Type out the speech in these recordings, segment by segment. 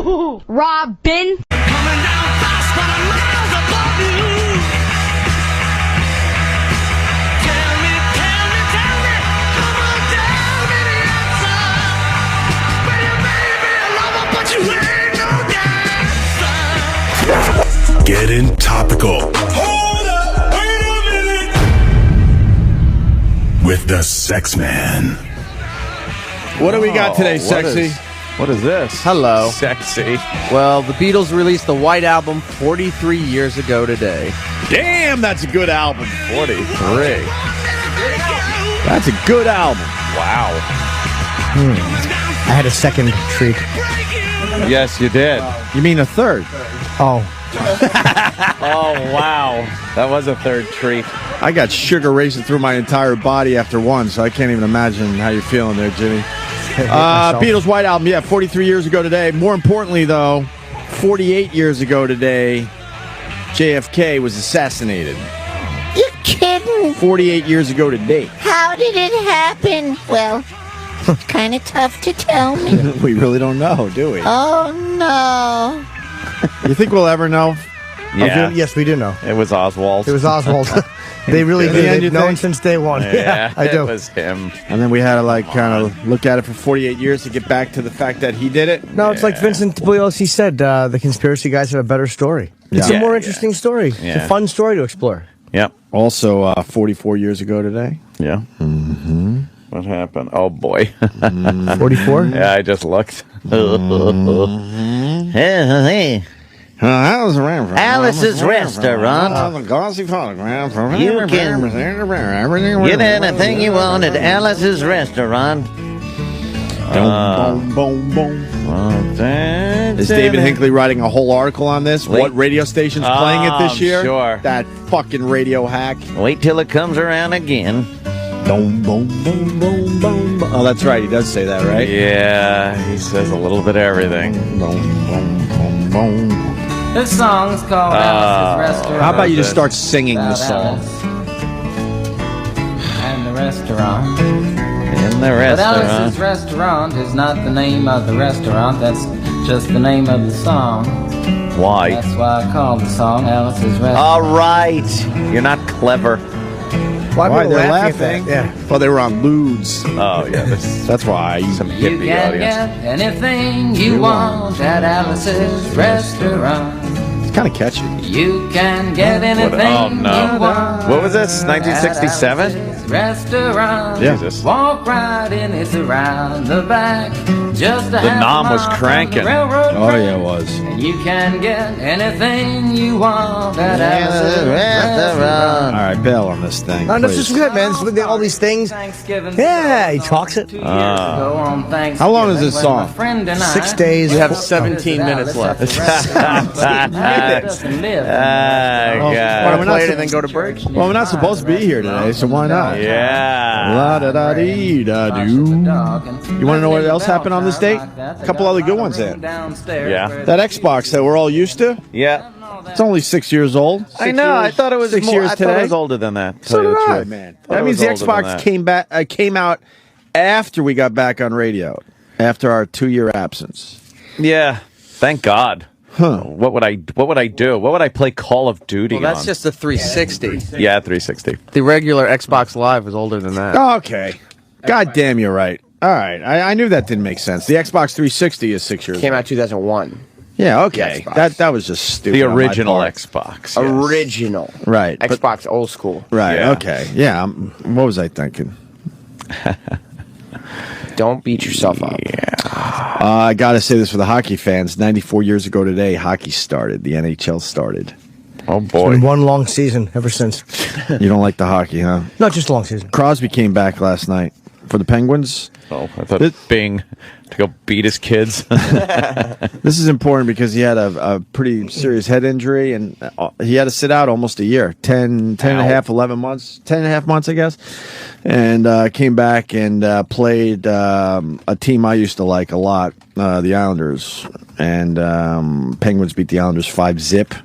Robin. Coming down fast, but I'm miles above you. Tell me, come on, tell me the answer. Well, you may be a lover, but you ain't no dancer. Getting topical. Hold up, wait a minute. With the Sex Man. What do we got today, Sexy? What is this? Hello. Sexy. Well, the Beatles released the White Album 43 years ago today. Damn, that's a good album. 43. That's a good album. Wow. I had a second treat. Yes, you did. You mean a third? Oh. Oh, wow. That was a third treat. I got sugar racing through my entire body after one, so I can't even imagine how you're feeling there, Jimmy. Beatles White Album, 43 years ago today. More importantly, though, 48 years ago today, JFK was assassinated. You're kidding. 48 years ago today. How did it happen? Well, it's kind of tough to tell me. We really don't know, do we? Oh, no. You think we'll ever know? Yeah. Yes, we do know. It was Oswald. It was Oswald. They really did. Yeah, They've known since day one. Yeah, I do. It was him. And then we had to kind of look at it for 48 years to get back to the fact that he did it. No, it's like Vincent Bugliosi said, the conspiracy guys have a better story. It's a more interesting story. It's a fun story to explore. Yep. Also, 44 years ago today. Yeah. Mm-hmm. What happened? Oh, boy. 44? Yeah, I just looked. Hey. Alice's Restaurant. The glossy photograph. You can get anything you want at Alice's Restaurant. Boom, boom, boom. Is David Hinckley writing a whole article on this? What radio station's playing it this year? Sure. That fucking radio hack. Wait till it comes around again. Boom, boom, boom, boom, boom. Oh, that's right. He does say that, right? Yeah, he says a little bit of everything. Boom, boom, boom, boom. This song's called Alice's Restaurant. How about you just start singing the song? And the restaurant. In the But restaurant. Alice's Restaurant is not the name of the restaurant. That's just the name of the song. Why? That's why I called the song Alice's Restaurant. All right. You're not clever. Why they're they're laughing? laughing? Well, they were on lewds. Oh, yeah. That's why. Some You hippie can audience. get anything you want at Alice's Restaurant. It's kind of catchy. You can get anything Oh, no. you want. What was this, 1967? At Alice's Restaurant. Yeah. Jesus. Walk right in, it's around the back. Just a The half nom mile was from the cranking. railroad Oh, track. yeah, it was. And you can get anything you want at Alice's Restaurant. All right, bail on this thing. No, that's please. just good, man. It's with all these things. Thanksgiving. Yeah, he talks it. 2 years ago on Thanksgiving. How long is this when song? my friend and I 6 days. You have 17 minutes left. God. Ah, Well, God. we're not supposed to go to break. Well, we're not supposed to be here today, so why not? Yeah. La da da dee da doo. You want to know what else happened on this date? A couple other good ones in. Yeah. That Xbox that we're all used to, Yeah. it's only 6 years old. I know. I thought it was 6 more, years I thought today. it was older than that. So tell you did the I, truth. man. Thought That it means was the older than Xbox that. came out after we got back on radio, after our 2-year absence. Yeah. Thank God. Huh. What would I do? What would I play Call of Duty Well, that's on? just the 360. Yeah, 360. The regular Xbox Live was older than that. Okay. God damn, you're right. All right. I knew that didn't make sense. The Xbox 360 is 6 years Came old. out 2001. Yeah, okay. That was just stupid. The on my original part. Xbox. Yes. Original. Right. but- Xbox old school. right. Yeah. Okay. Yeah. What was I thinking? Don't beat yourself up. I got to say this for the hockey fans. 94 years ago today, hockey started. The NHL started. Oh, It's boy. been one long season ever since. You don't like the hockey, huh? Not just a long season. Crosby came back last night for the Penguins. Oh, I thought This- Bing to go beat his kids. This is important because he had a pretty serious head injury, and he had to sit out almost a year, 10 and a half, 11 months, 10 and a half months, I guess, and came back and played a team I used to like a lot, the Islanders, and Penguins beat the Islanders 5-0.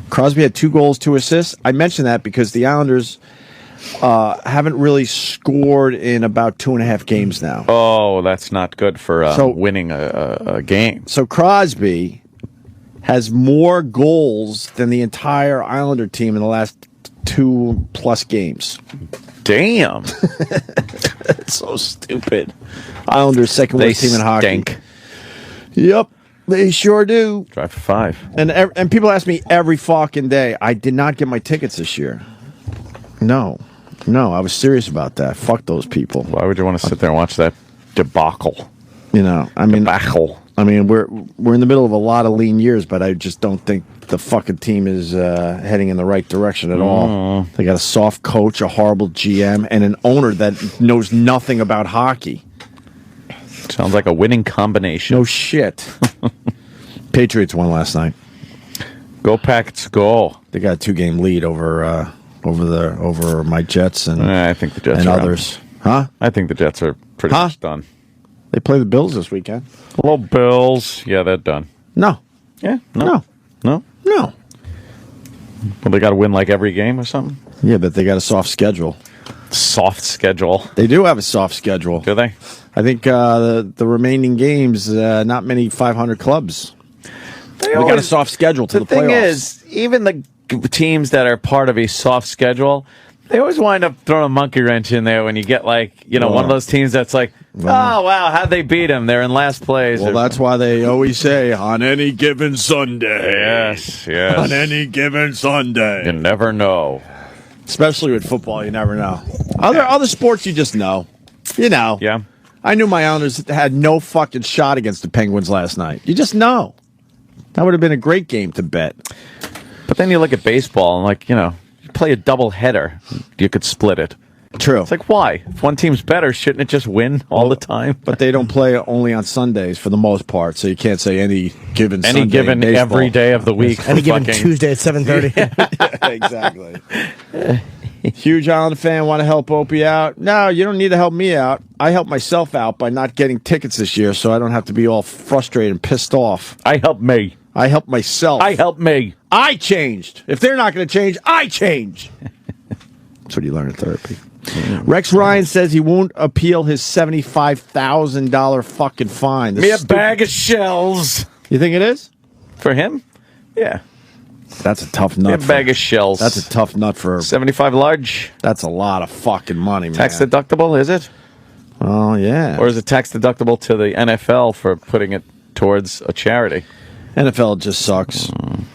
Crosby had 2 goals, 2 assists. I mention that because the Islanders haven't really scored in about 2.5 games now. Oh, that's not good for winning a game. So Crosby has more goals than the entire Islander team in the last 2+ games. Damn. It's so stupid. Islanders second worst team in hockey. Stink. Yep, they sure do. Drive for 5. And people ask me every fucking day. I did not get my tickets this year. No, I was serious about that. Fuck those people. Why would you want to sit there and watch that debacle? You know, I mean, Debacle. we're in the middle of a lot of lean years, but I just don't think the fucking team is heading in the right direction at all. They got a soft coach, a horrible GM, and an owner that knows nothing about hockey. Sounds like a winning combination. No shit. Patriots won last night. Go Packers, go. They got a 2-game lead over my Jets and I think the Jets and are others. Huh? I think the Jets are pretty much done. They play the Bills this weekend. Hello, Bills. Yeah, they're done. No. Yeah, No. no. No. Well, they got to win like every game or something. Yeah, but they got a soft schedule. Soft schedule. They do have a soft schedule. Do they? I think the remaining games, not many 500 clubs. We got a soft schedule to the thing playoffs. is, even the teams that are part of a soft schedule, they always wind up throwing a monkey wrench in there when you get one of those teams that's like, oh, wow, how'd they beat them? They're in last place. Well, that's why they always say, on any given Sunday. Yes. On any given Sunday. You never know. Especially with football, you never know. Other sports, you just know. You know. Yeah. I knew my Islanders had no fucking shot against the Penguins last night. You just know. That would have been a great game to bet. But then you look at baseball and, you play a double header, you could split it. True. It's like, why? If one team's better, shouldn't it just win all the time? But they don't play only on Sundays for the most part, so you can't say any given Sunday. Any given every day of the week. Any given Tuesday at 7:30. Yeah, exactly. Huge Islander fan, want to help Opie out? No, you don't need to help me out. I help myself out by not getting tickets this year, so I don't have to be all frustrated and pissed off. I help me. I help myself. I help me. I changed. If they're not going to change, I change. That's what you learn in therapy. Rex Ryan says he won't appeal his $75,000 fucking fine. Me a bag of shells. You think it is? For him? Yeah. That's a tough nut. Me a bag of shells. That's a tough nut for 75 large. That's a lot of fucking money, man. Tax deductible, is it? Oh, yeah. Or is it tax deductible to the NFL for putting it towards a charity? NFL just sucks.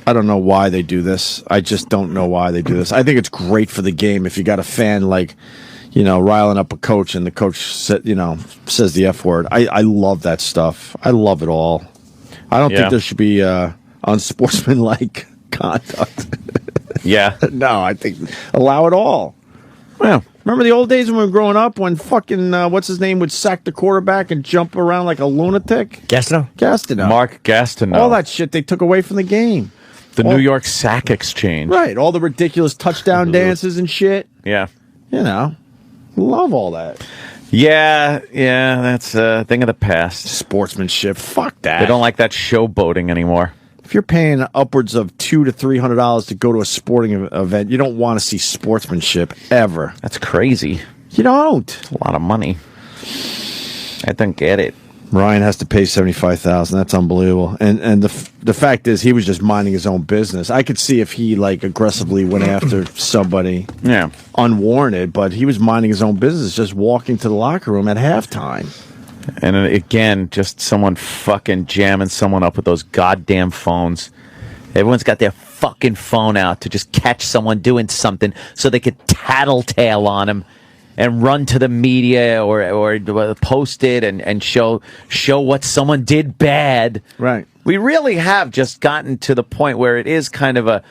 I don't know why they do this. I just don't know why they do this. I think it's great for the game if you got a fan riling up a coach and the coach says the F word. I love that stuff. I love it all. I don't think there should be unsportsmanlike conduct. Yeah. No, I think allow it all. Well, remember the old days when we were growing up when fucking, what's his name, would sack the quarterback and jump around like a lunatic? Gastineau. Mark Gastineau. All that shit they took away from the game. New York Sack Exchange. Right. All the ridiculous touchdown dances and shit. Yeah. Love all that. Yeah, that's a thing of the past. Sportsmanship. Fuck that. They don't like that showboating anymore. If you're paying upwards of $200 to $300 to go to a sporting event, you don't want to see sportsmanship ever. That's crazy. You don't. It's a lot of money. I don't get it. Ryan has to pay $75,000. That's unbelievable. And the fact is, he was just minding his own business. I could see if he aggressively went after somebody, unwarranted. But he was minding his own business, just walking to the locker room at halftime. And again, just someone fucking jamming someone up with those goddamn phones. Everyone's got their fucking phone out to just catch someone doing something so they could tattletale on them and run to the media or post it and show what someone did bad. Right. We really have just gotten to the point where it is kind of a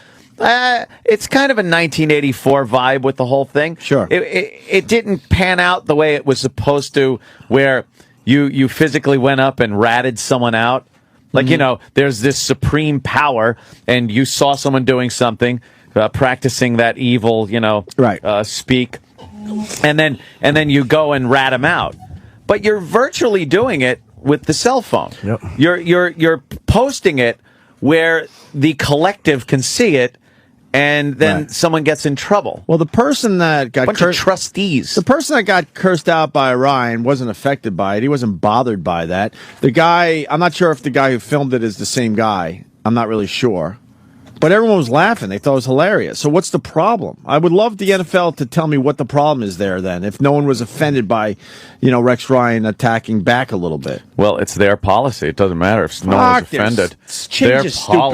it's kind of a 1984 vibe with the whole thing. Sure. It didn't pan out the way it was supposed to, where you physically went up and ratted someone out. There's this supreme power, and you saw someone doing something, practicing that evil, speak. And then you go and rat them out, but you're virtually doing it with the cell phone. Yep. You're posting it where the collective can see it, and then someone gets in trouble. Well, the person that got bunch of trustees. The person that got cursed out by Ryan wasn't affected by it. He wasn't bothered by that. The guy, I'm not sure if the guy who filmed it is the same guy. I'm not really sure. But everyone was laughing. They thought it was hilarious. So what's the problem? I would love the NFL to tell me what the problem is there then, if no one was offended by, Rex Ryan attacking back a little bit. Well, it's their policy. It doesn't matter if no one's offended. Their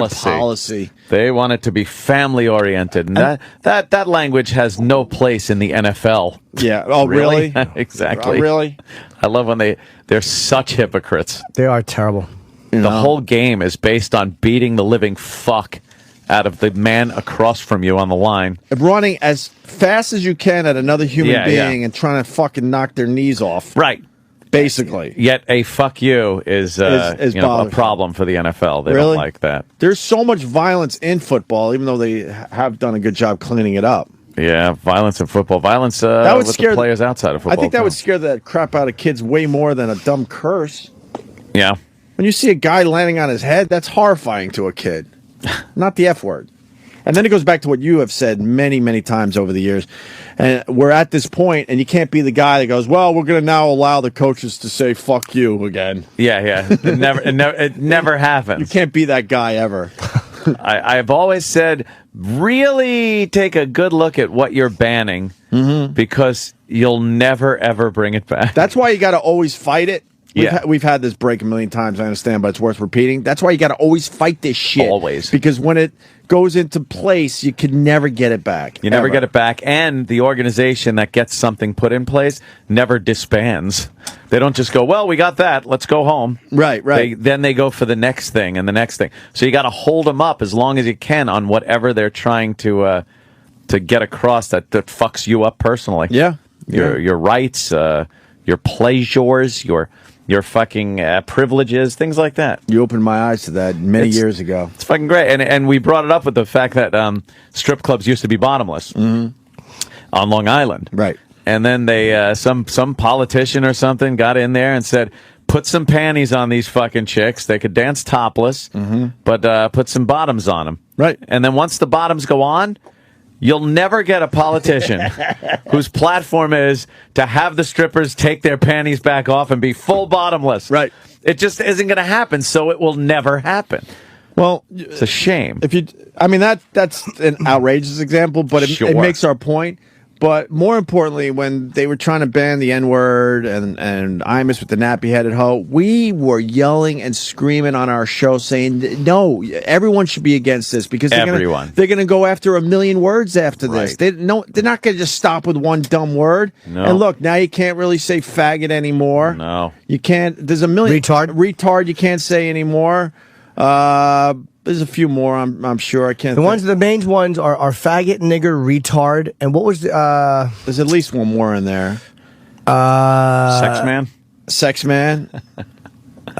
policy. They want it to be family-oriented. And that language has no place in the NFL. Yeah. Oh, really? Exactly. Oh, really? I love when they're such hypocrites. They are terrible. The whole game is based on beating the living fuck out of the man across from you on the line. Running as fast as you can at another human being and trying to fucking knock their knees off. Right. Basically. Yet a fuck you is a problem for the NFL. They don't like that. There's so much violence in football, even though they have done a good job cleaning it up. Yeah, violence in football. Violence that would with scare the players outside of football. I think that would scare the crap out of kids way more than a dumb curse. Yeah. When you see a guy landing on his head, that's horrifying to a kid. Not the F word. And then it goes back to what you have said many, many times over the years. And we're at this point, and you can't be the guy that goes, well, we're going to now allow the coaches to say fuck you again. Yeah. It never happens. You can't be that guy ever. I've always said, really take a good look at what you're banning because you'll never, ever bring it back. That's why you got to always fight it. We've had this break a million times, I understand, but it's worth repeating. That's why you got to always fight this shit. Always. Because when it goes into place, you can never get it back. You never get it back, and the organization that gets something put in place never disbands. They don't just go, well, we got that, let's go home. Right. Then they go for the next thing and the next thing. So you got to hold them up as long as you can on whatever they're trying to get across that fucks you up personally. Yeah. Your rights, your pleasures, your fucking privileges, things like that. You opened my eyes to that many years ago. It's fucking great. And we brought it up with the fact that strip clubs used to be bottomless on Long Island. Right. And then they some politician or something got in there and said, put some panties on these fucking chicks. They could dance topless, but put some bottoms on them. Right. And then once the bottoms go on, you'll never get a politician whose platform is to have the strippers take their panties back off and be full bottomless. Right. It just isn't going to happen, so it will never happen. Well, it's a shame. That's an outrageous example, but it makes our point. But more importantly, when they were trying to ban the N-word and Imus with the nappy-headed hoe, we were yelling and screaming on our show saying, no, everyone should be against this because they're going to go after a million words after this. They're not going to just stop with one dumb word. No. And look, now you can't really say faggot anymore. No. You can't. There's a million. Retard you can't say anymore. There's a few more, I'm sure. I can't. The main ones are faggot, nigger, retard, and what was the? There's at least one more in there. Sex man. Sex man.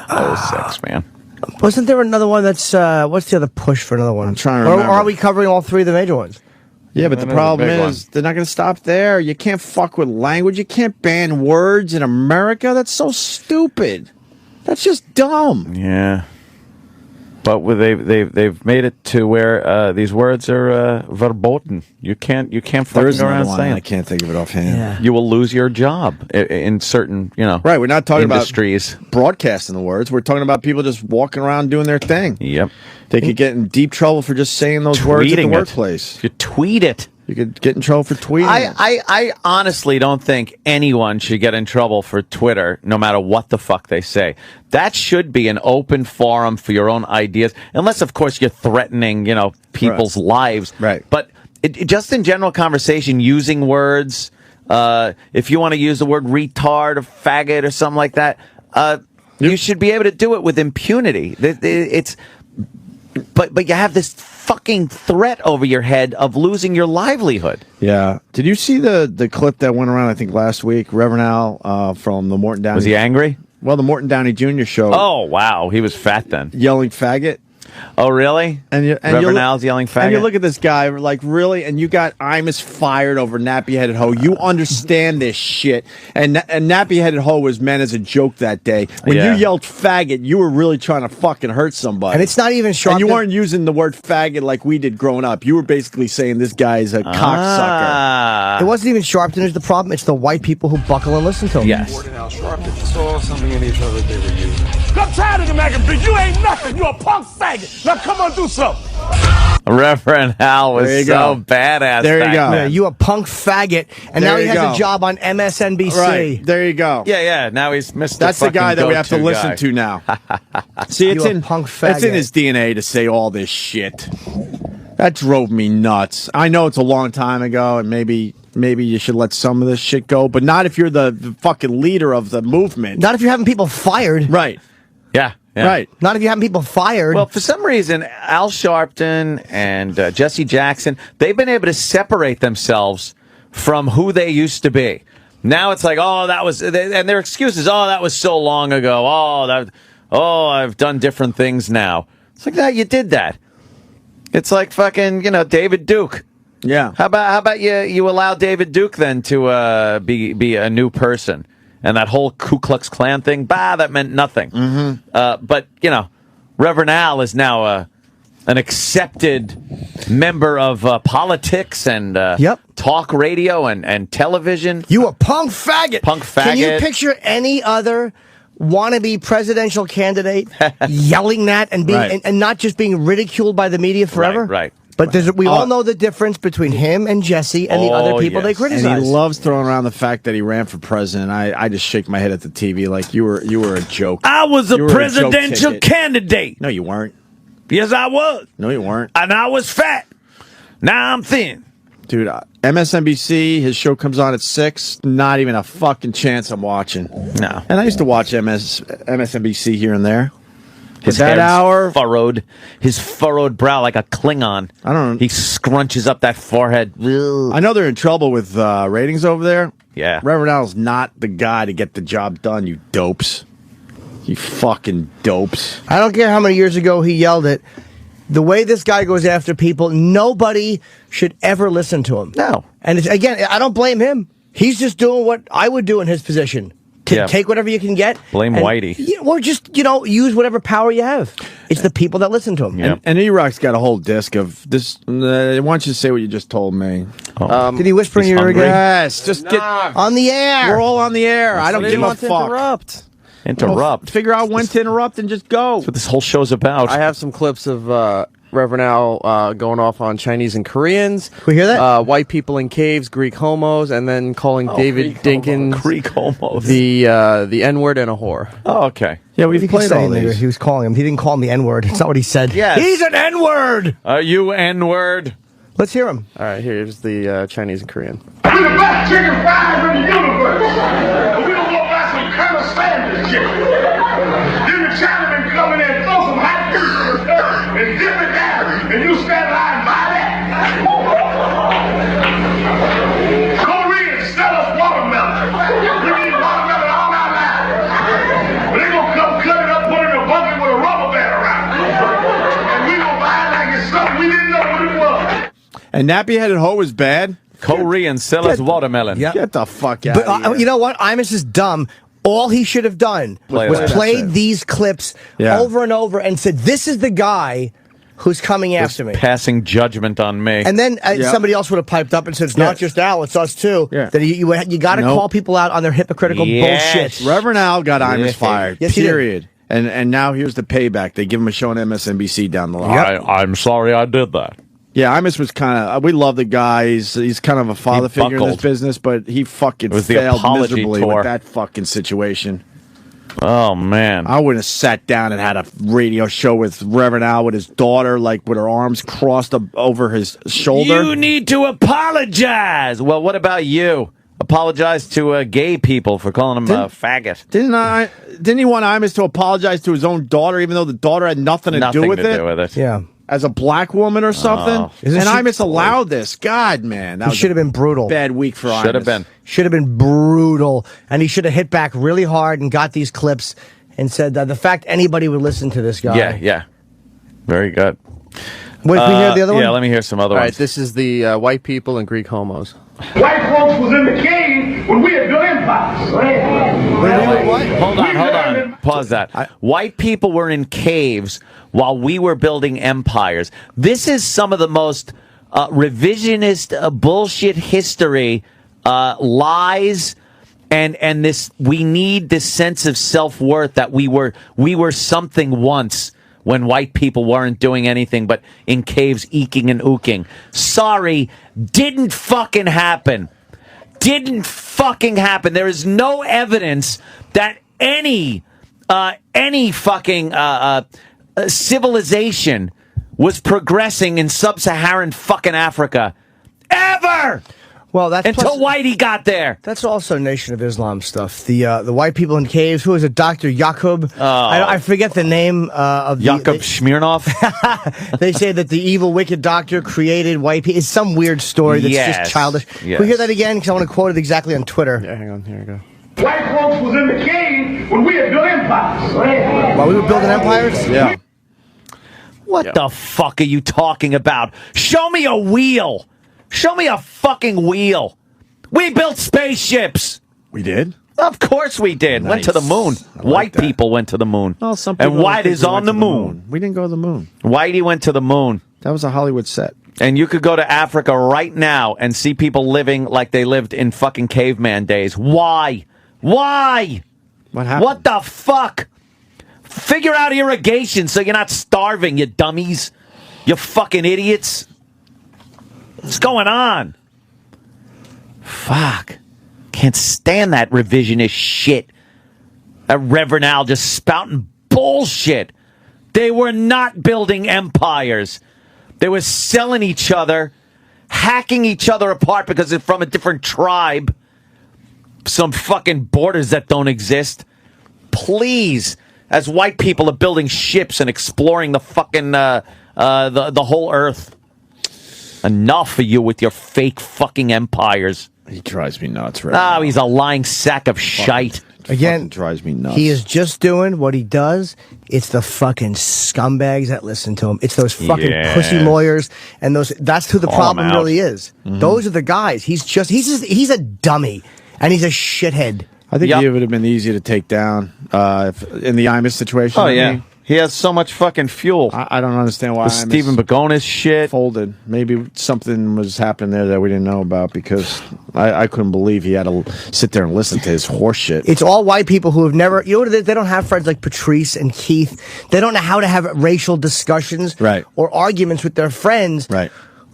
Sex man. Wasn't there another one that's? What's the other push for another one? I'm trying to remember. Or are we covering all three of the major ones? Yeah, but the problem is they're not going to stop there. You can't fuck with language. You can't ban words in America. That's so stupid. That's just dumb. Yeah. But they've made it to where these words are verboten. You can't fucking go around saying. I can't think of it offhand. Yeah. You will lose your job in certain Right. We're not talking industries. About broadcasting the words. We're talking about people just walking around doing their thing. Yep. They could get in deep trouble for just saying those words at the workplace. You tweet it. You could get in trouble for tweeting. I honestly don't think anyone should get in trouble for Twitter, no matter what the fuck they say. That should be an open forum for your own ideas, unless, of course, you're threatening, people's lives. Right. But just in general conversation, using words, if you want to use the word retard or faggot or something like that, you should be able to do it with impunity. But you have this fucking threat over your head of losing your livelihood. Yeah. Did you see the clip that went around, I think, last week? Reverend Al from the Morton Downey. Was he angry? Well, the Morton Downey Jr. show. Oh, wow. He was fat then. Yelling faggot. Oh, really? Reverend Al's yelling faggot? And you look at this guy, like, really? And you got Imus fired over nappy-headed hoe. You understand this shit. And nappy-headed hoe was meant as a joke that day. When you yelled faggot, you were really trying to fucking hurt somebody. And it's not even Sharpton. And you weren't using the word faggot like we did growing up. You were basically saying this guy is a cocksucker. It wasn't even Sharpton who's the problem. It's the white people who buckle and listen to him. Yes. Reverend Al Sharpton saw something in each other they were using. I'm tired of the magazine. You ain't nothing. You a punk faggot. Now come on, do something. Reverend Al was so badass. There you go. Yeah, you a punk faggot, and now he has a job on MSNBC. Right. There you go. Yeah. Now he's Mr. That's the guy that we have to go-to listen guy. to now. See, it's in punk faggot. It's in his DNA to say all this shit. That drove me nuts. I know it's a long time ago, and maybe you should let some of this shit go, but not if you're the fucking leader of the movement. Not if you're having people fired. Right. Yeah. Right. Not if you're having people fired. Well, for some reason, Al Sharpton and Jesse Jackson, they've been able to separate themselves from who they used to be. Now it's like, and their excuses, that was so long ago. I've done different things now. It's like, no, you did that. It's like fucking, David Duke. Yeah. How about you allow David Duke then to be a new person? And that whole Ku Klux Klan thing, that meant nothing. Mm-hmm. But, Reverend Al is now an accepted member of politics and talk radio and television. You a punk faggot. Punk faggot. Can you picture any other wannabe presidential candidate yelling that and being and not just being ridiculed by the media forever? Right. But we all know the difference between him and Jesse and the other people they criticize. And he loves throwing around the fact that he ran for president. I just shake my head at the TV like you were a joke. I was a presidential candidate. No, you weren't. Yes, I was. No, you weren't. And I was fat. Now I'm thin. Dude, MSNBC, his show comes on at 6. Not even a fucking chance I'm watching. No. And I used to watch MSNBC here and there. His that hour furrowed, his furrowed brow like a Klingon. I don't know. He scrunches up that forehead. I know they're in trouble with ratings over there. Yeah. Reverend Al's not the guy to get the job done, you dopes. You fucking dopes. I don't care how many years ago he yelled it. The way this guy goes after people, nobody should ever listen to him. No. And again, I don't blame him. He's just doing what I would do in his position. Take whatever you can get. Blame Whitey. Or just, use whatever power you have. It's the people that listen to him. Yep. And E-Rock's got a whole disc of this. Why don't you say what you just told me? Did he whisper in your ear again? Yes, just get on the air. We're all on the air. I don't give a fuck. Interrupt. Figure out when to interrupt and just go. That's what this whole show's about. I have some clips of Reverend Al going off on Chinese and Koreans. Can we hear that? White people in caves, Greek homos, and then calling David Dinkins Greek homos. the N-word and a whore. Oh, okay. Yeah, we've played all these. He was calling him. He didn't call him the N-word. It's not what he said. Yes. He's an N-word. You N-word. Let's hear him. All right, here's the Chinese and Korean. We the best chicken fries in the universe. We don't go buy some Colonel Sanders chicken. Then the Chinamen come in and throw some hot grease and dip it down, and you stand line by that. Koreans sell us watermelon. We need watermelon all our lives. But they gonna come cut it up, put it in a bucket with a rubber band around it. And we gonna buy it like it's something we didn't know what it was. And nappy-headed hoe is bad? Korean sell us watermelon. Yeah. Get the fuck out But of here. you know what? Imus is dumb. All he should have done was played these clips over and over and said, this is the guy who's coming after me. Passing judgment on me. And then somebody else would have piped up and said, it's not just Al, it's us too. Yeah. That you got to call people out on their hypocritical bullshit. Reverend Al got Imus fired. Yes, he did. Period. And now here's the payback. They give him a show on MSNBC down the line. I'm sorry I did that. Yeah, Imus was kind of. We love the guy. He's kind of a father figure in this business, but he fucking failed miserably with that fucking situation. Oh man, I would have sat down and had a radio show with Reverend Al with his daughter, like with her arms crossed over his shoulder. You need to apologize. Well, what about you? Apologize to gay people for calling him a faggot. Didn't he want Imus to apologize to his own daughter, even though the daughter had nothing to do with it? Yeah. As a black woman or something? And Imus allowed this. God, man. That should have been brutal. Bad week for Imus. Should have been brutal. And he should have hit back really hard and got these clips and said that the fact anybody would listen to this guy. Yeah. Very good. Wait, can we hear the other one? Yeah, let me hear some other All ones. right, this is the white people and Greek homos. White folks was in the cave when we had built empires. Hold on. Pause that. White people were in caves while we were building empires. This is some of the most revisionist bullshit history, lies, and this. We need this sense of self-worth that we were something once. When white people weren't doing anything but in caves eking and ooking. Sorry, didn't fucking happen. Didn't fucking happen. There is no evidence that any fucking civilization was progressing in sub-Saharan fucking Africa. Ever! Well, that's until Whitey got there. That's also Nation of Islam stuff. The white people in caves. Who is it? Dr. Yaqub. I forget the name of Yaqub Smirnoff. They say that the evil, wicked doctor created white people. It's some weird story that's just childish. Yes. Can we hear that again? Because I want to quote it exactly on Twitter. Yeah, hang on. Here we go. White folks was in the cave when we had built empires. While we were building empires? Yeah. What the fuck are you talking about? Show me a wheel. Show me a fucking wheel. We built spaceships. We did? Of course we did. Nice. Went to the moon. White people went to the moon. Well, some people and White is on the moon. We didn't go to the moon. Whitey went to the moon. That was a Hollywood set. And you could go to Africa right now and see people living like they lived in fucking caveman days. Why? Why? What happened? What the fuck? Figure out irrigation so you're not starving, you dummies. You fucking idiots. What's going on? Fuck. Can't stand that revisionist shit. That Reverend Al just spouting bullshit. They were not building empires. They were selling each other, hacking each other apart because they're from a different tribe. Some fucking borders that don't exist. Please, as white people are building ships and exploring the fucking the whole earth. Enough of you with your fake fucking empires. He drives me nuts, right? Oh, he's a lying sack of shite. Again, drives me nuts. He is just doing what he does. It's the fucking scumbags that listen to him. It's those fucking pussy lawyers and those. That's who the problem really is. Mm-hmm. Those are the guys. He's a dummy and he's a shithead. I think he would have been easy to take down in the Imus situation. Oh, yeah. He has so much fucking fuel. I don't understand why. The Stephen Bagonis shit. Folded. Maybe something was happening there that we didn't know about because I couldn't believe he had to sit there and listen to his horse shit. It's all white people who have never, you know what, they don't have friends like Patrice and Keith. They don't know how to have racial discussions or arguments with their friends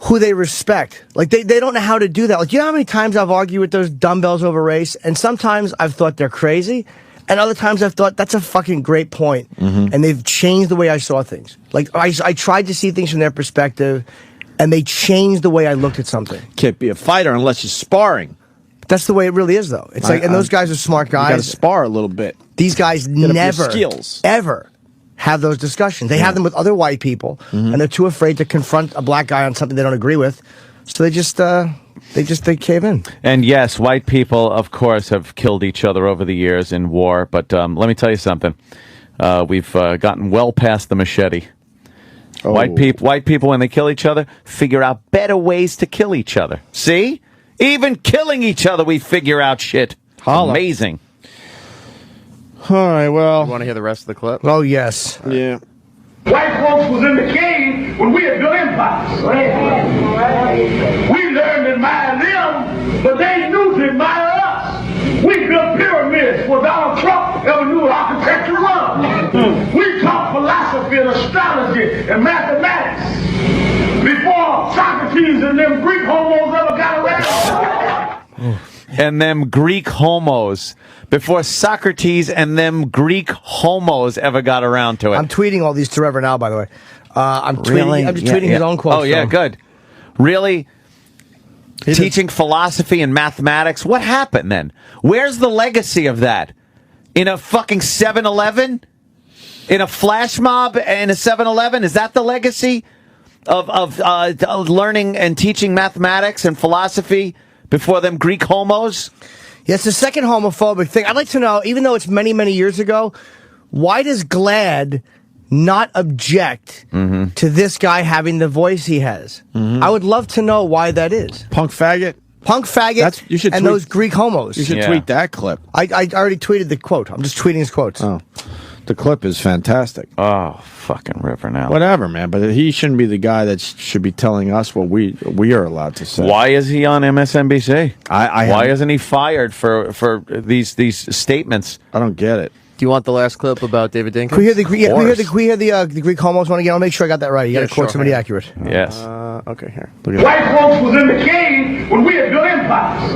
who they respect. Like, they don't know how to do that. Like, you know how many times I've argued with those dumbbells over race? And sometimes I've thought they're crazy. And other times I've thought, that's a fucking great point. And they've changed the way I saw things. Like, I tried to see things from their perspective, and they changed the way I looked at something. Can't be a fighter unless you're sparring. That's the way it really is, though. It's like, and those guys are smart guys. You got to spar a little bit. These guys never, ever have those discussions. They have them with other white people, and they're too afraid to confront a black guy on something they don't agree with. So they cave in. And yes, white people, of course, have killed each other over the years in war. But let me tell you something. We've gotten well past the machete. Oh. White people, when they kill each other, figure out better ways to kill each other. See? Even killing each other, we figure out shit. Amazing. All right, well. You want to hear the rest of the clip? Oh, yes. Yeah. White folks was in the cave when we had built empires. We learned to admire them, but they knew to admire us. We built pyramids before Donald Trump ever knew what architecture was. We taught philosophy and astrology and mathematics before Socrates and them Greek homos ever got around. And them Greek homos. Before Socrates and them Greek homos ever got around to it. I'm tweeting all these to Reverend Al, by the way. I'm just tweeting his own quotes. Oh, yeah, good. Really? Teaching philosophy and mathematics? What happened then? Where's the legacy of that? In a fucking 7-Eleven? In a flash mob in a 7-Eleven? Is that the legacy of learning and teaching mathematics and philosophy before them Greek homos? Yeah, it's the second homophobic thing. I'd like to know, even though it's many, many years ago, why does GLAAD not object to this guy having the voice he has? I would love to know why that is. Punk faggot. Punk faggot You should and tweet, those Greek homos. You should tweet that clip. I already tweeted the quote. I'm just tweeting his quotes. Oh, the clip is fantastic. Oh, fucking Reverend Al. Whatever, man. But he shouldn't be the guy that should be telling us what we are allowed to say. Why is he on MSNBC? Why isn't he fired for these statements? I don't get it. Do you want the last clip about David Dinkins? Can we hear the Greek homos one again? I'll make sure I got that right. You got to quote somebody accurate. Yes. Okay, here. Look at White folks was in the cave when we had built empires.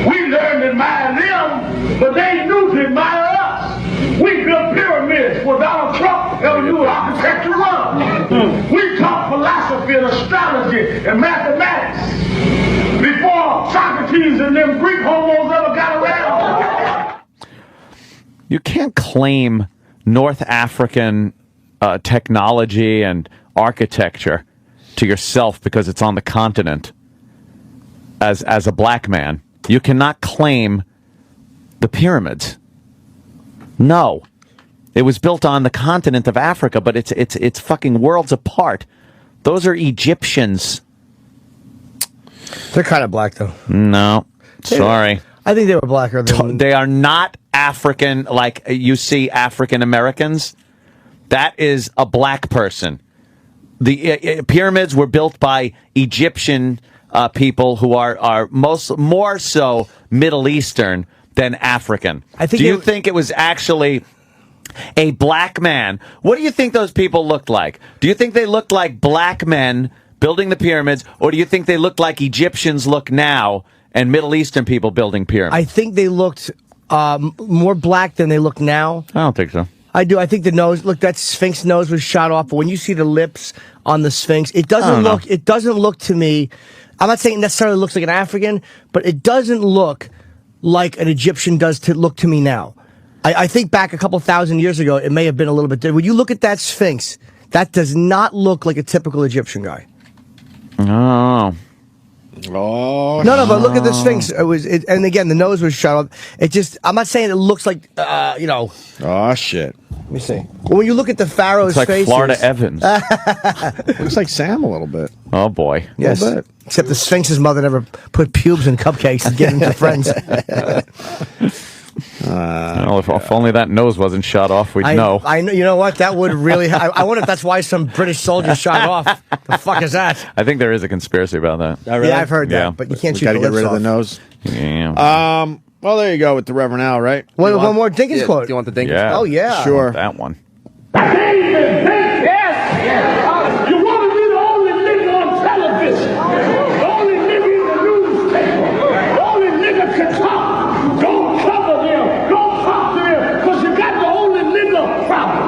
We learned to admire them, but they knew to admire us. We built pyramids for Donald Trump ever knew what architecture was. We taught philosophy and astrology and mathematics before Socrates and them Greek homos ever got around. You can't claim North African technology and architecture to yourself because it's on the continent as a black man. You cannot claim the pyramids. No. It was built on the continent of Africa, but it's fucking worlds apart. Those are Egyptians. They're kind of black, though. No. Sorry. I think they were blacker than... They are not African like you see African Americans. That is a black person. The pyramids were built by Egyptian people who are more so Middle Eastern than African. Do you think it was actually a black man? What do you think those people looked like? Do you think they looked like black men building the pyramids, or do you think they looked like Egyptians look now and Middle Eastern people building pyramids? I think they looked more black than they look now. I don't think so. I do. I think the nose. Look, that Sphinx nose was shot off. But when you see the lips on the Sphinx, it doesn't look. It doesn't look to me. I'm not saying it necessarily looks like an African, but it doesn't look like an Egyptian does to look to me now. I think back a couple thousand years ago, it may have been a little bit different. When you look at that Sphinx, that does not look like a typical Egyptian guy. Oh. No, but look at the Sphinx. And again, the nose was shot off. It just, I'm not saying it looks like, Oh, shit. Let me see. Well, when you look at the pharaoh's It's like faces, Florida Evans. Looks like Sam a little bit. Oh, boy. Yes. A little bit. Except the Sphinx's mother never put pubes in cupcakes and gave them to friends. Well, if only that nose wasn't shot off, we'd know. I know. You know what? That would really. I wonder if that's why some British soldiers shot off. The fuck is that? I think there is a conspiracy about that. Really? Yeah, I've heard that. Yeah. But you can't We shoot got to the get rid lips of the off. nose. Yeah. Well, there you go with the Reverend Al, right? One more Dinkins quote. Do you want the Dinkins? Yeah. Oh yeah. Sure. That one. Yes. You want to be the only nigga on television, the only nigga in the newspaper, the only nigga can talk. Don't cover them. Don't talk to them, because you got the only nigga problem.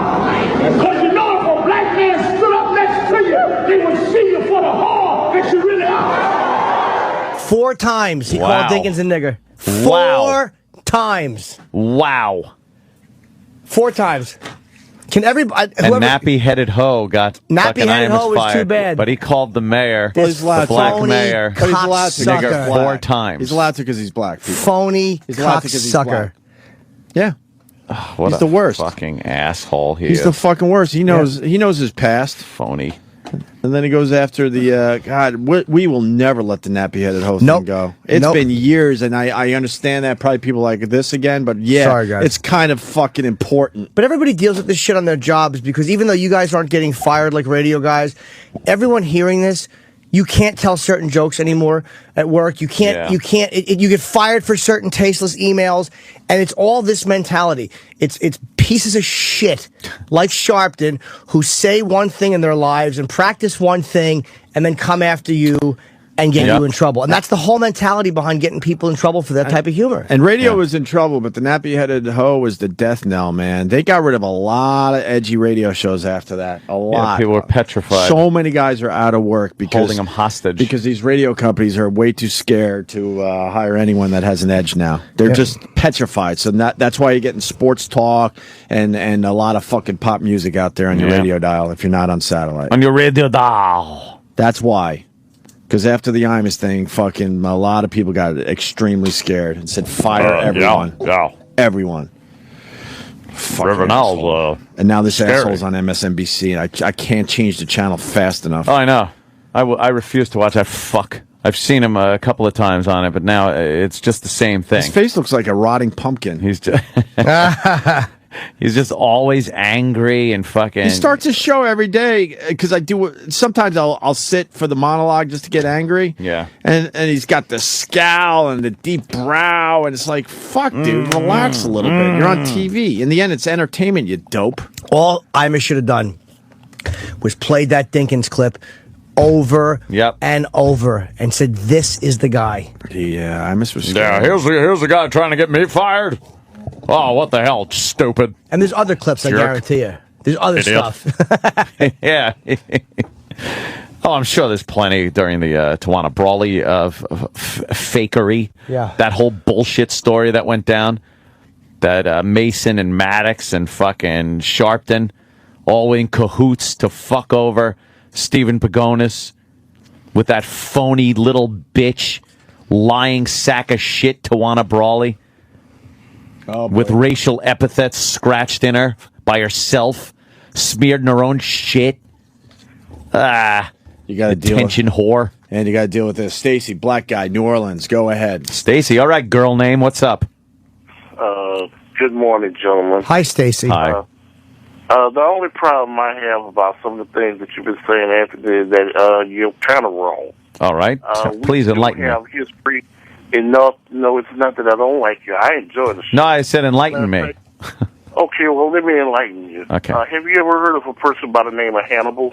Because you know if a black man stood up next to you, they would see you for the whore that you really are. 4 times he Wow. called Dinkins a nigger. 4 Wow. times. Wow. 4 times. Can everybody? And nappy-headed hoe got Nappy-headed fucking hoe was fired, too bad. But he called the mayor, Well, he's allowed the to. black Phony mayor, But he's allowed to. cocksucker. nigger 4 times. He's allowed to because he's black. People. phony He's allowed to 'cause he's cocksucker. black. Yeah. What he's a the worst. fucking asshole he He's is. the fucking worst. He knows his past. Phony. And then he goes after the God. We will never let the nappy-headed host Nope. go. It's Nope. been years, and I understand that probably people like this again, but yeah, Sorry, guys. it's kind of fucking important. But everybody deals with this shit on their jobs because even though you guys aren't getting fired like radio guys, everyone hearing this, you can't tell certain jokes anymore at work. You can't. You get fired for certain tasteless emails, and it's all this mentality. It's pieces of shit like Sharpton who say one thing in their lives and practice one thing, and then come after you and get you in trouble. And that's the whole mentality behind getting people in trouble for that type of humor. And radio was in trouble, but the nappy-headed hoe was the death knell, man. They got rid of a lot of edgy radio shows after that. A lot. People were petrified. So many guys are out of work because Holding them hostage. because these radio companies are way too scared to hire anyone that has an edge now. They're just petrified. So that's why you're getting sports talk and a lot of fucking pop music out there on your radio dial if you're not on satellite. On your radio dial. That's why. Because after the Imus thing, fucking a lot of people got extremely scared and said, fire everyone. Yeah. Everyone. Reverend Al, and now this scary. asshole's on MSNBC, and I can't change the channel fast enough. Oh, I know. I refuse to watch that fuck. I've seen him a couple of times on it, but now it's just the same thing. His face looks like a rotting pumpkin. He's just, he's just always angry and fucking. He starts his show every day because I do. Sometimes I'll sit for the monologue just to get angry. Yeah, and he's got the scowl and the deep brow, and it's like, fuck, dude, relax a little bit. You're on TV. In the end, it's entertainment. You dope. All Ima should have done was played that Dinkins clip over and over and said, "This is the guy." Yeah, Imus was. Yeah, here's the guy trying to get me fired. Oh, what the hell, stupid! And there's other clips, I guarantee you. There's other stuff. Yeah. Oh, I'm sure there's plenty during the Tawana Brawley of fakery. Yeah. That whole bullshit story that went down. That Mason and Maddox and fucking Sharpton all in cahoots to fuck over Stephen Pagonis with that phony little bitch, lying sack of shit Tawana Brawley. With racial epithets scratched in her by herself, smeared in her own shit. You got to deal attention whore. And you got to deal with this. Stacy, black guy, New Orleans. Go ahead. Stacy, all right, girl name. What's up? Good morning, gentlemen. Hi, Stacy. Hi. The only problem I have about some of the things that you've been saying, Anthony, is that you're kind of wrong. All right. Please enlighten me. We have history enough. No, it's not that I don't like you. I enjoy the show. No, I said enlighten me. Okay, well, let me enlighten you. Okay. Have you ever heard of a person by the name of Hannibal?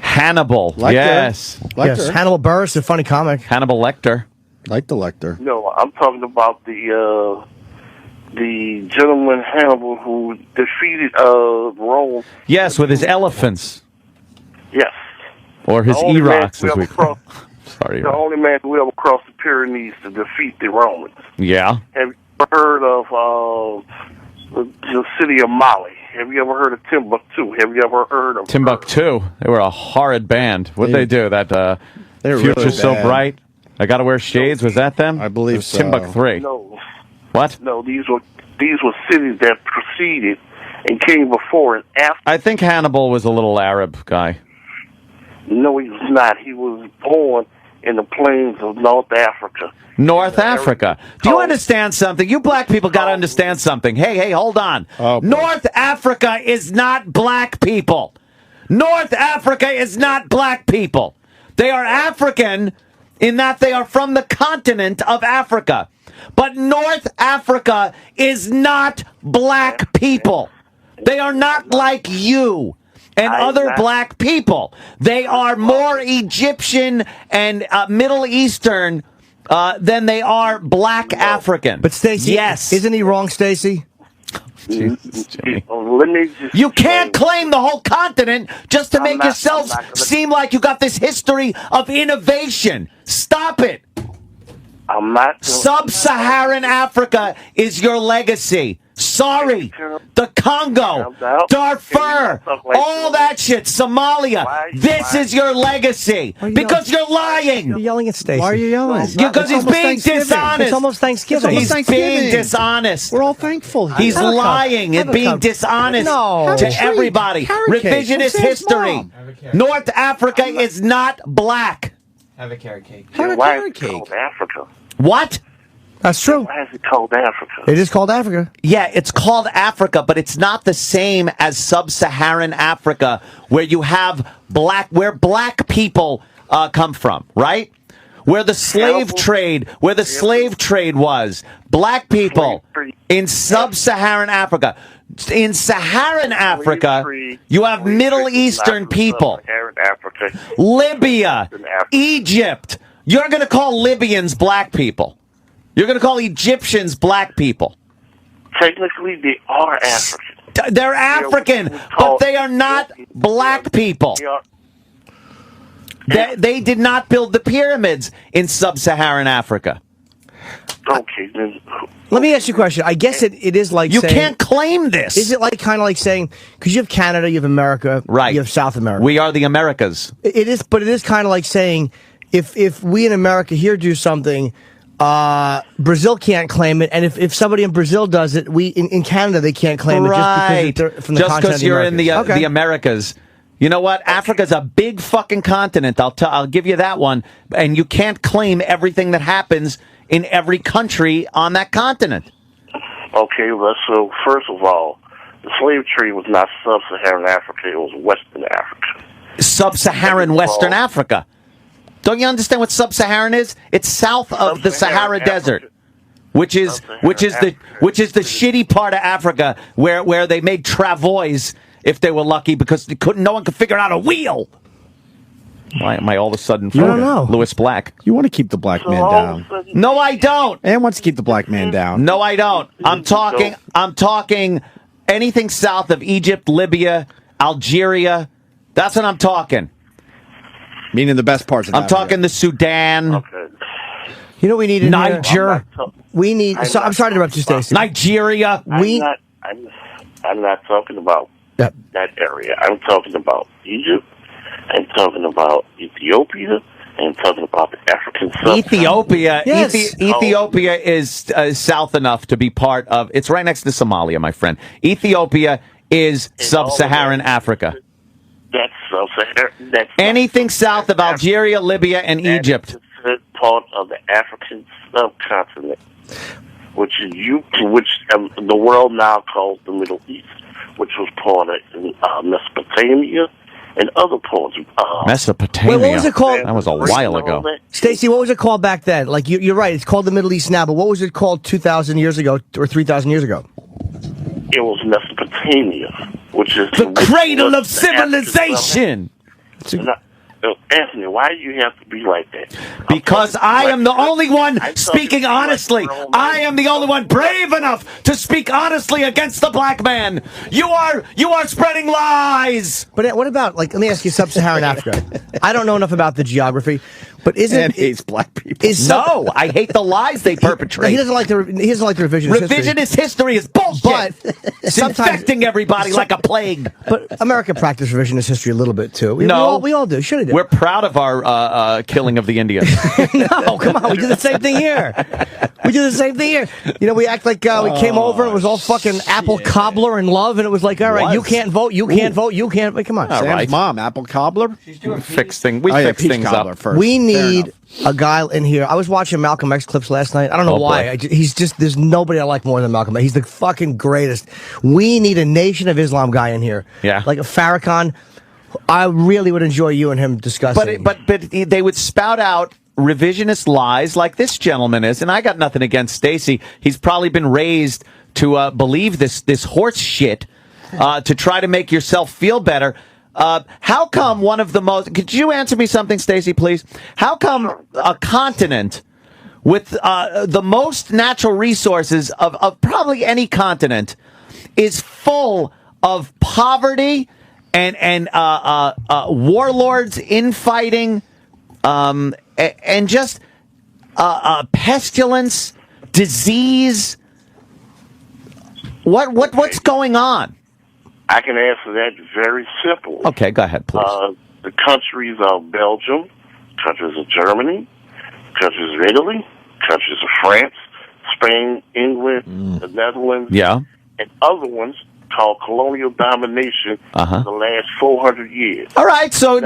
Hannibal. Lecter. Yes. Yes, Hannibal Buress, a funny comic. Hannibal Lecter. Like the Lecter. No, I'm talking about the gentleman Hannibal who defeated Rome. Yes, with his elephants. Yes. Or his The only man Erocs, who as ever we call crossed- Sorry. The only man who ever crossed the Pyrenees to defeat the Romans. Yeah. Have you ever heard of the city of Mali? Have you ever heard of Timbuktu? Have you ever heard of Timbuktu. They were a horrid band. What'd they do? That They were Future's really So bad. Bright. I Gotta Wear Shades. Was that them? I believe It was so. Timbuktu. No, What? no. These were cities that preceded and came before and after. I think Hannibal was a little Arab guy. No, he was not. He was born in the plains of North Africa. North Africa. Do you understand something? You black people got to understand something. Hey, hold on. Oh, boy. North Africa is not black people. North Africa is not black people. They are African in that they are from the continent of Africa. But North Africa is not black people. They are not like you and other black people. They are more Egyptian and Middle Eastern than they are black African. But Stacy, yes, isn't he wrong, Stacy? Jesus, Jimmy. Let me just You can't claim the whole continent just to make not- yourselves I'm not gonna- seem like you got this history of innovation. Stop it. I'm not. Sub-Saharan Africa is your legacy. Sorry. The Congo, Darfur, all that shit, Somalia. This is your legacy. Because you're lying. You're yelling at Stacy. Why are you yelling? Because he's being dishonest. It's almost Thanksgiving. He's being dishonest. We're all thankful. He's Have a cup. lying Have and a being cup. dishonest No. to Have a treat. everybody. Carrot cake. Revisionist From Sam's history. mom. North Africa is not black. Have a carrot cake. Have a Why carrot is it cake. called Africa? What? That's true. Why is it called Africa? It is called Africa. Yeah, it's called Africa, but it's not the same as sub-Saharan Africa, where you have where black people come from, right? Where the slave trade was, black people in sub-Saharan Africa. In Saharan Africa, you have Middle Eastern people, Africa. Libya, Egypt. You're going to call Libyans black people. You're going to call Egyptians black people. Technically, they are African. They're African, but they are not black people. They did not build the pyramids in sub-Saharan Africa. Okay, then. Let me ask you a question. I guess it is like You saying, can't claim this. Is it like kind of like saying, because you have Canada, you have America, Right. you have South America. We are the Americas. It is, but it is kind of like saying, if we in America here do something, Brazil can't claim it, and if somebody in Brazil does it, in Canada they can't claim it just because they're from the continent. Just because you're in the Okay. the Americas. You know what? Africa's a big fucking continent. I'll give you that one. And you can't claim everything that happens in every country on that continent. Okay, well, so first of all, the slave trade was not sub-Saharan Africa; it was Western Africa. Sub-Saharan Western Africa. Don't you understand what sub-Saharan is? It's south of the Sahara Desert, which is the shitty part of Africa where they made travois if they were lucky because no one could figure out a wheel. Why am I all of a sudden Lewis Black? You want to keep the black man down. No, I don't. And wants to keep the black man down. No, I don't. I'm talking anything south of Egypt, Libya, Algeria. That's what I'm talking. Meaning the best parts of I'm talking the Sudan. Okay. You know what we need in Niger. We need. I'm sorry to interrupt you, Stacy. Nigeria. I'm not talking about that area. I'm talking about Egypt. I'm talking about Ethiopia. And I'm talking about the African sub. Ethiopia. Yes. Ethiopia is south enough to be part of. It's right next to Somalia, my friend. Ethiopia is sub-Saharan Africa. That's sub-Saharan. That's anything south of Algeria, Libya, and Egypt. That's part of the African subcontinent, which the world now calls the Middle East, which was part of Mesopotamia and other parts of Mesopotamia. Wait, what was it called? That was a while ago. Stacy, what was it called back then? Like you're right, it's called the Middle East now, but what was it called 2,000 years ago or 3,000 years ago? It was Mesopotamia, which is the cradle of civilization. Anthony, why do you have to be like that? Because I am the only one speaking honestly. I am the only one brave enough to speak honestly against the black man. You are spreading lies. But what about, like, let me ask you, sub-Saharan Africa? I don't know enough about the geography, but and hates black people. No, I hate the lies they perpetrate. He doesn't like the revisionist history. Revisionist history is bullshit. But it's infecting everybody like a plague. But America practiced revisionist history a little bit too. We all do. Should have done. We're proud of our killing of the Indians. No, come on. We do the same thing here. You know, we act like we came over and it was all fucking apple cobbler and love, and it was like, all right, you can't vote, you can't vote, you can't. Come on. Sam's mom, apple cobbler. We fix things up first. We need a guy in here. I was watching Malcolm X clips last night. I don't know why. There's nobody I like more than Malcolm X. He's the fucking greatest. We need a Nation of Islam guy in here. Yeah. Like a Farrakhan. I really would enjoy you and him discussing. But they would spout out revisionist lies like this gentleman is, and I got nothing against Stacy. He's probably been raised to believe this horse shit to try to make yourself feel better. How come one of the most... Could you answer me something, Stacy, please? How come a continent with the most natural resources of probably any continent is full of poverty and warlords, infighting, and just pestilence, disease? What's going on? I can answer that very simple. Okay, go ahead, please. The countries of Belgium, countries of Germany, countries of Italy, countries of France, Spain, England, the Netherlands, and other ones called colonial domination for the last 400 years. All right, so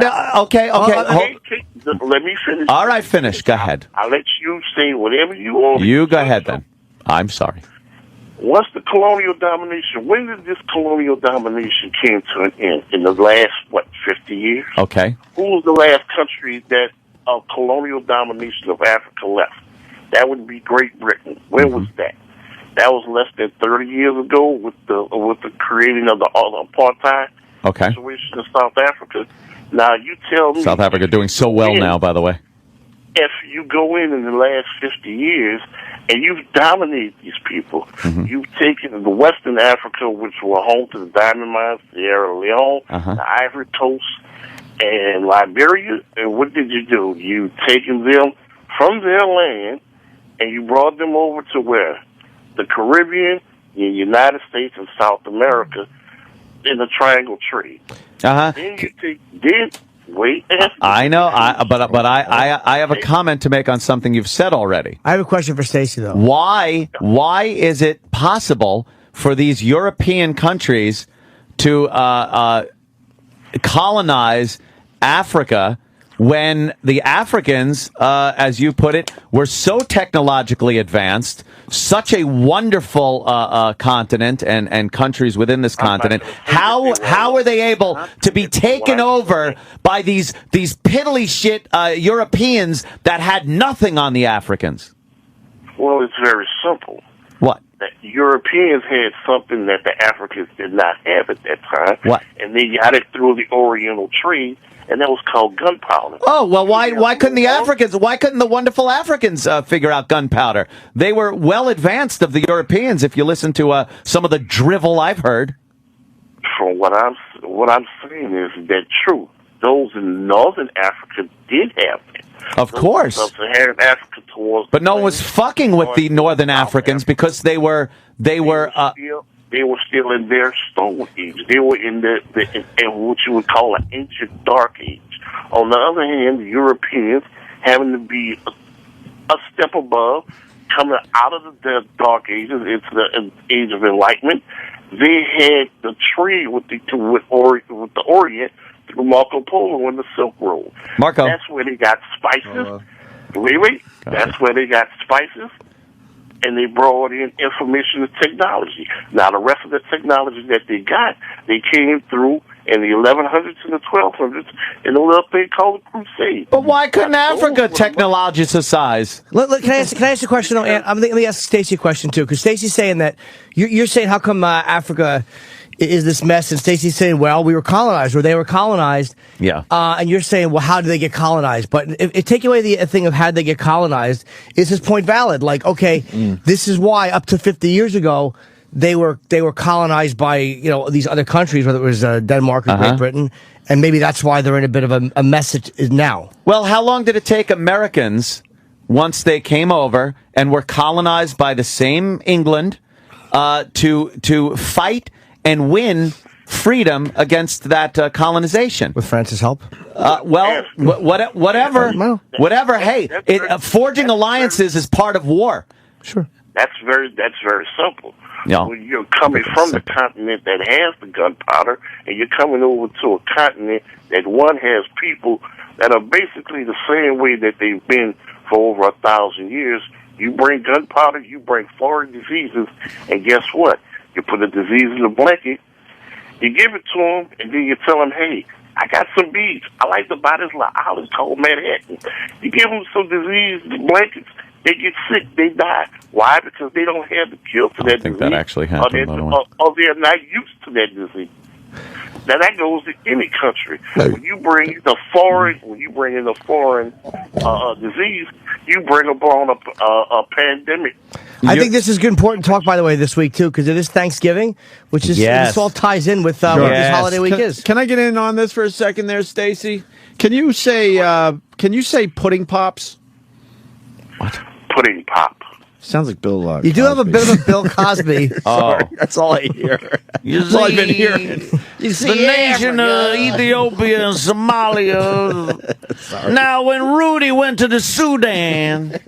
okay. Let me finish. All right, finish. Go ahead. I'll let you say whatever you want. You go ahead then. I'm sorry. Once the colonial domination, when did this colonial domination came to an end? In the last, 50 years? Okay. Who was the last country that colonial domination of Africa left? That would be Great Britain. When was that? That was less than 30 years ago with the creating of the apartheid situation in South Africa. Now, you tell me... South Africa doing so well now, by the way. If you go in the last 50 years and you've dominated these people, you've taken the Western Africa, which were home to the diamond mines, Sierra Leone, the Ivory Coast, and Liberia, and what did you do? You've taken them from their land and you brought them over to where? The Caribbean, the United States, and South America in the triangle trade. Then Wait, Anthony. I know, but I have a comment to make on something you've said already. I have a question for Stacy, though. Why is it possible for these European countries to colonize Africa when the Africans, as you put it, were so technologically advanced, such a wonderful continent and countries within this continent? How are they able to be taken over by these piddly shit Europeans that had nothing on the Africans? Well, it's very simple. What? The Europeans had something that the Africans did not have at that time. What? And they got it through the Oriental trade, and that was called gunpowder. Oh, well, why couldn't the Africans, why couldn't the wonderful Africans figure out gunpowder? They were well advanced of the Europeans, if you listen to some of the drivel I've heard. From what I'm saying is that true. Those in Northern Africa did have it. Of course. Sub-Saharan Africa towards but no one was fucking with the Northern Africans because they were still in their stone age. They were in in what you would call an ancient dark age. On the other hand, the Europeans, having to be a step above, coming out of the dark ages into the age of enlightenment, they had the trade with the Orient through Marco Polo and the Silk Road. Marco. That's where they got spices. Wait. That's where they got spices. And they brought in information and technology. Now, the rest of the technology that they got, they came through in the 1100s and the 1200s in a little thing called the Crusade. But why couldn't Africa technologicize? Can I ask a question, though? Let me ask Stacy a question, too, because Stacy's saying that, you're saying how come Africa is this mess, and Stacy's saying, well, we were colonized, or they were colonized. Yeah. And you're saying, well, how did they get colonized? But if take away the thing of how did they get colonized, is his point valid? Like, okay, this is why up to 50 years ago, they were colonized by, these other countries, whether it was Denmark or Great Britain, and maybe that's why they're in a bit of a mess now. Well, how long did it take Americans, once they came over and were colonized by the same England, to fight and win freedom against that colonization? With France's help? Whatever. Hey, forging alliances is part of war. Sure. That's very simple. Yeah. When you're coming from the continent that has the gunpowder, and you're coming over to a continent that has people that are basically the same way that they've been for over 1,000 years. You bring gunpowder, you bring foreign diseases, and guess what? You put a disease in a blanket, you give it to them, and then you tell them, hey, I got some beads. I like to buy this little island called Manhattan. You give them some disease blankets, they get sick, they die. Why? Because they don't have the cure for that disease. I think that actually happened, by the way. Or they're not used to that disease. Now that goes to any country. When you bring in a foreign disease, you bring upon a pandemic. I think this is good, important talk, by the way, this week too, because it is Thanksgiving, which is this all ties in with what this holiday week is. Can I get in on this for a second, there, Stacy? Can you say pudding pops? What? Pudding pop. Sounds like Bill. You do have a bit of a Bill Cosby. Sorry, that's all I hear. That's all I've been hearing. You see, the nation of Ethiopia and Somalia. Now, when Rudy went to the Sudan.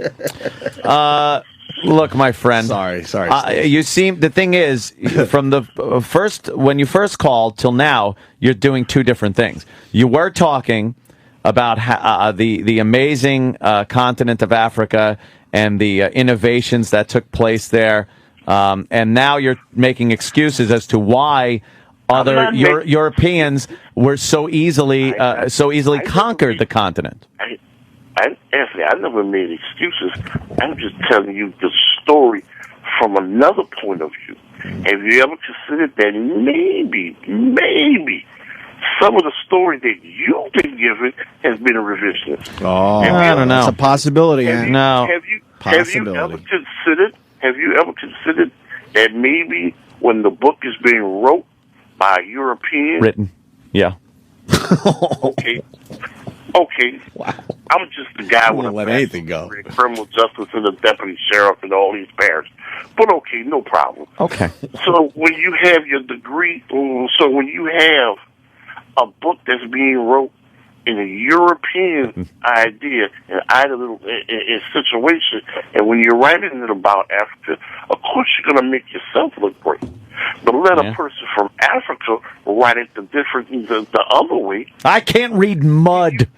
Look, my friend. Sorry. You seem. The thing is, from the when you first called till now, you're doing two different things. You were talking about the amazing continent of Africa and the innovations that took place there, and now you're making excuses as to why other Europeans were so easily conquered the continent. Anthony, I never made excuses. I'm just telling you the story from another point of view. Have you ever considered that maybe some of the story that you've been given has been a revisionist? Oh, I don't know. It's a possibility. Have you ever considered that maybe when the book is being wrote by a European? Written. Yeah. Okay. Wow. I'm just a guy with let anything go. Criminal justice and the deputy sheriff and all these parents. But okay, no problem. Okay. So when you have your degree, so when you have a book that's being wrote in a European idea and in situation, and when you're writing it about Africa, of course you're going to make yourself look great. But let a person from Africa write it the other way. I can't read mud.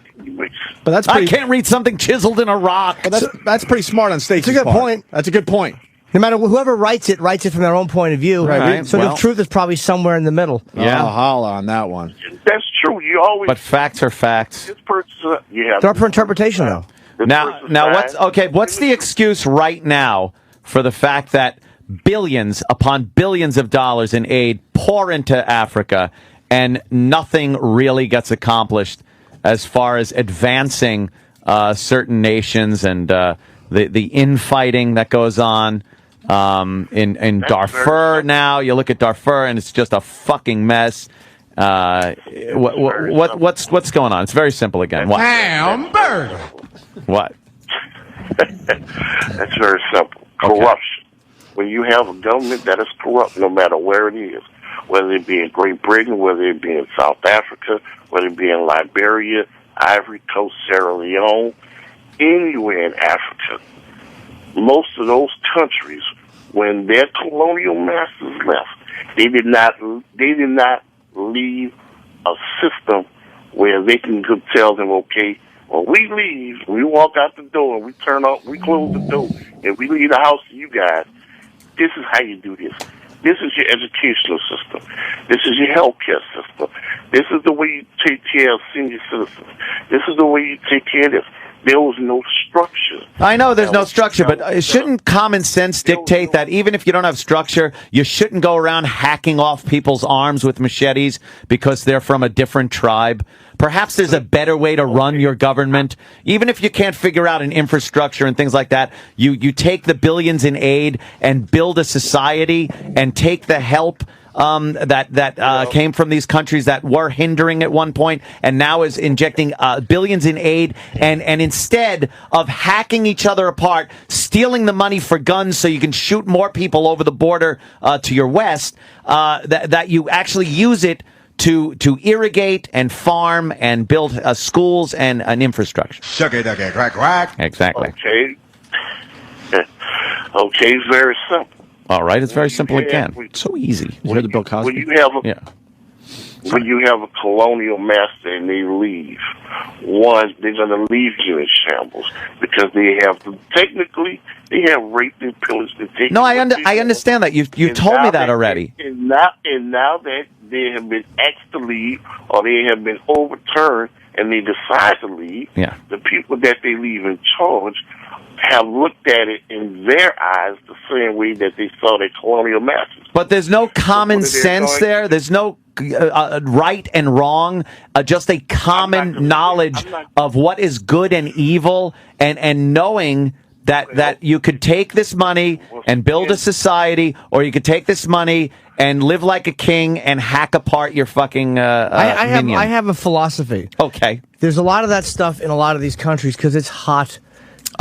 But that's I can't read something chiseled in a rock. But that's pretty smart on Stacy's That's a good part. point. That's a good point. No matter whoever writes it from their own point of view. Right. So Well, the truth is probably somewhere in the middle. Yeah. I'll holler on that one. That's true. You always. But facts are facts. This person, yeah. They're up for interpretation, though. Now what's the excuse right now for the fact that billions upon billions of dollars in aid pour into Africa and nothing really gets accomplished as far as advancing certain nations and the infighting that goes on in Darfur now? You look at Darfur and it's just a fucking mess. What's going on? It's very simple again. What? Hamburger. What? That's very simple. Corruption. When you have a government that is corrupt, no matter where it is, whether it be in Great Britain, whether it be in South Africa, whether it be in Liberia, Ivory Coast, Sierra Leone, anywhere in Africa, most of those countries, when their colonial masters left, they did not leave a system where they can tell them, okay, when we leave, we walk out the door, we close the door, and we leave the house to you guys. This is how you do this. This is your educational system. This is your healthcare system. This is the way you take care of senior citizens. This is the way you take care of this. There was no structure. I know there's no structure, but shouldn't common sense dictate that even if you don't have structure, you shouldn't go around hacking off people's arms with machetes because they're from a different tribe? Perhaps there's a better way to run your government. Even if you can't figure out an infrastructure and things like that, you take the billions in aid and build a society and take the help that came from these countries that were hindering at one point and now is injecting billions in aid, and instead of hacking each other apart, stealing the money for guns so you can shoot more people over the border to your west, that you actually use it to irrigate and farm and build schools and an infrastructure. Shucky ducky crack crack. Exactly. Okay. Okay, it's very simple. All right, it's very simple again. So easy. You heard the Bill Cosby? When you have a colonial master and they leave, one, they're going to leave you in shambles because they have raped and pillaged and taken. No, I understand that. You told me that already. And now that they have been asked to leave or they have been overturned and they decide to leave, the people that they leave in charge have looked at it in their eyes the same way that they saw their colonial masters. But there's no common sense there. There's no right and wrong, just a common knowledge of what is good and evil, and knowing that you could take this money and build a society, or you could take this money and live like a king and hack apart your fucking minion. I have a philosophy. Okay. There's a lot of that stuff in a lot of these countries because it's hot.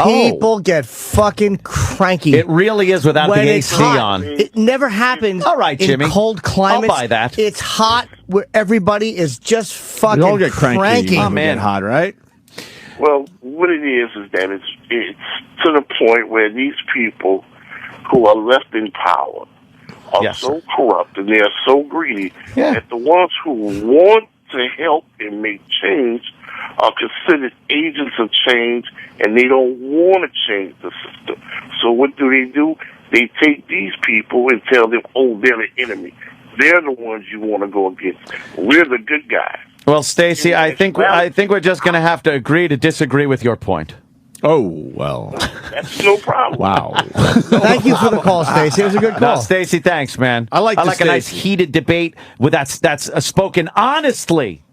People get fucking cranky. It really is without the AC on. It never happens. All right, Jimmy. In cold climates. I'll buy that. It's hot where everybody is just fucking We all get cranky. Oh, man. Get hot, right? Well, what it is that it's to the point where these people who are left in power are so corrupt and they are so greedy that the ones who want to help and make change are considered agents of change, and they don't want to change the system. So what do? They take these people and tell them, oh, they're the enemy. They're the ones you want to go against. We're the good guys. Well, Stacy, I think we're just going to have to agree to disagree with your point. Oh, well. That's no problem. Wow. Thank you for the call, Stacy. It was a good call. No, Stacy, thanks, man. I like a nice heated debate with that's spoken honestly.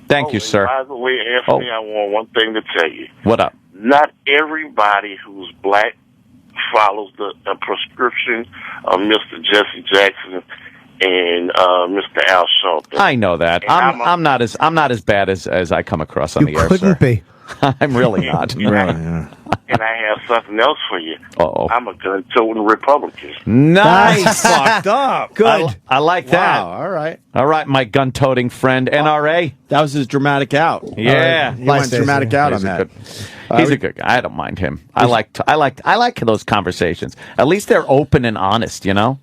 Thank you, sir. By the way, Anthony, I want one thing to tell you. What up? Not everybody who's black follows the prescription of Mr. Jesse Jackson and Mr. Al Sharpton. I know that. I'm not as bad as I come across on the air. Couldn't be. I'm really not. And And I have something else for you. Uh-oh. I'm a gun-toting Republican. Nice. Fucked up. Good. I like that. Wow. All right. All right, my gun-toting friend, NRA. That was his dramatic out. Yeah. He went dramatic out on that. He's a good guy. I don't mind him. I like those conversations. At least they're open and honest, you know?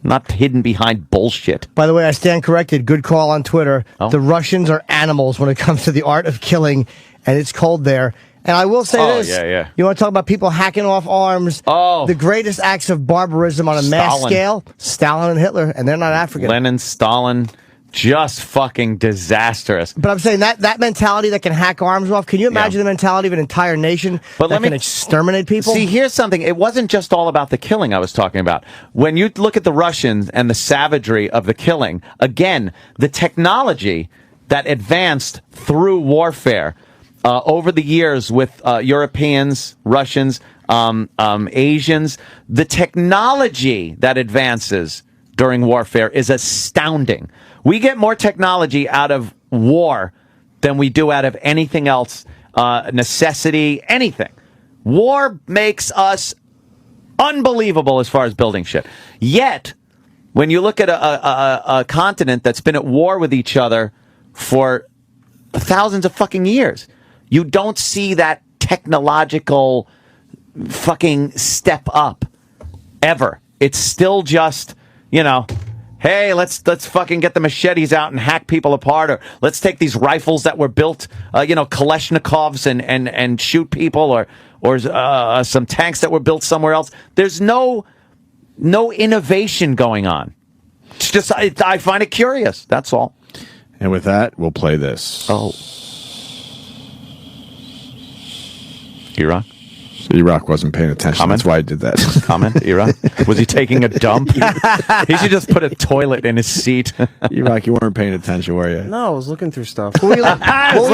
Not hidden behind bullshit. By the way, I stand corrected. Good call on Twitter. Oh. The Russians are animals when it comes to the art of killing, and it's cold there. And I will say this. Yeah. You want to talk about people hacking off arms? Oh. The greatest acts of barbarism on a mass scale? Stalin and Hitler, and they're not African. Lenin, Stalin, just fucking disastrous. But I'm saying that mentality that can hack arms off, can you imagine the mentality of an entire nation that can exterminate people? See, here's something. It wasn't just all about the killing I was talking about. When you look at the Russians and the savagery of the killing, again, the technology that advanced through warfare over the years with Europeans, Russians, Asians, the technology that advances during warfare is astounding. We get more technology out of war than we do out of anything else, necessity, anything. War makes us unbelievable as far as building shit. Yet, when you look at a continent that's been at war with each other for thousands of fucking years, you don't see that technological fucking step up ever. It's still just, you know, hey, let's fucking get the machetes out and hack people apart, or let's take these rifles that were built, Kalashnikovs and shoot people, or some tanks that were built somewhere else. There's no innovation going on. It's just I find it curious. That's all. And with that, we'll play this. Oh, E-Rock? E-Rock wasn't paying attention. Comment? That's why I did that. Comment, E-Rock? Was he taking a dump? He should just put a toilet in his seat. E-Rock, you weren't paying attention, were you? No, I was looking through stuff. What were you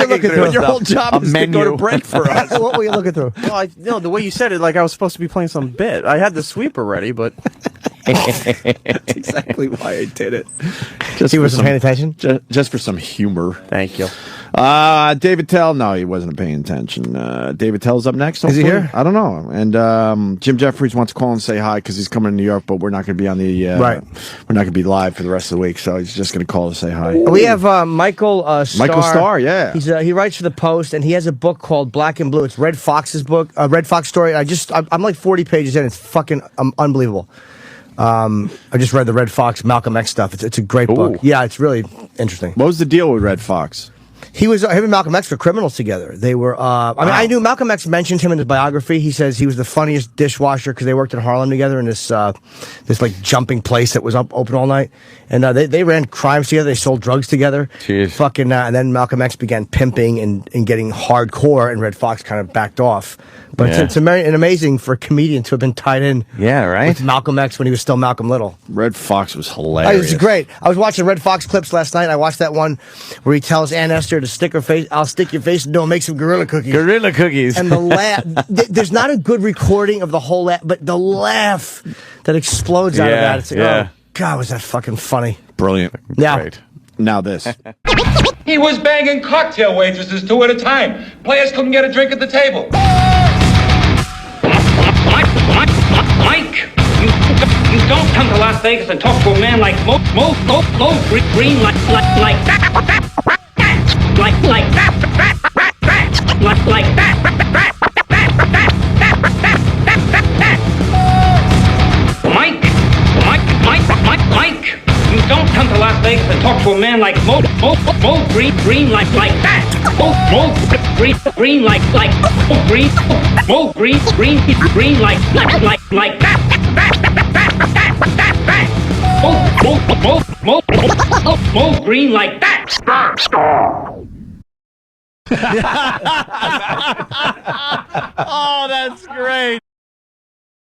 looking through? Your whole job is to go to break for us. What were you looking through? No, the way you said it, like I was supposed to be playing some bit. I had the sweeper ready, but That's exactly why I did it. He wasn't paying attention? Just for some humor. Thank you. David Tell, no, he wasn't paying attention. David Tell's up next. Is he hopefully. here? I don't know. And Jim Jeffries wants to call and say hi because he's coming to New York, but we're not going to be on the right. We're not going to be live for the rest of the week, so he's just going to call to say hi. We have Michael Starr. Michael Starr, yeah. He writes for the Post, and he has a book called Black and Blue. It's Red Fox's book, Red Fox story. I'm like 40 pages in. It's fucking unbelievable. I just read the Red Fox Malcolm X stuff. It's a great book. Yeah, it's really interesting. What was the deal with Red Fox? Him and Malcolm X were criminals together. They were. I knew Malcolm X mentions him in his biography. He says he was the funniest dishwasher because they worked in Harlem together in this like jumping place that was open all night, and they ran crimes together. They sold drugs together. Jeez. Fucking, and then Malcolm X began pimping and getting hardcore, and Red Fox kind of backed off. But it's amazing for a comedian to have been tied in. Yeah, right. With Malcolm X when he was still Malcolm Little. Red Fox was hilarious. It was great. I was watching Red Fox clips last night. I watched that one where he tells Aunt Esther to stick her face. I'll stick your face. No, make some gorilla cookies. Gorilla cookies. And the laugh. There's not a good recording of the whole laugh, but the laugh that explodes out of that. It's like, oh God, was that fucking funny? Brilliant. Yeah. Great. Now this. He was banging cocktail waitresses 2 at a time. Players couldn't get a drink at the table. Mike, you don't come to Las Vegas and talk to a man like Mo Green like that. Like that. Mike, you don't come to Las Vegas and talk to a man like Mo Green like that. Mo Green like Mo Green like that. Mo Green like that. Oh, that's great.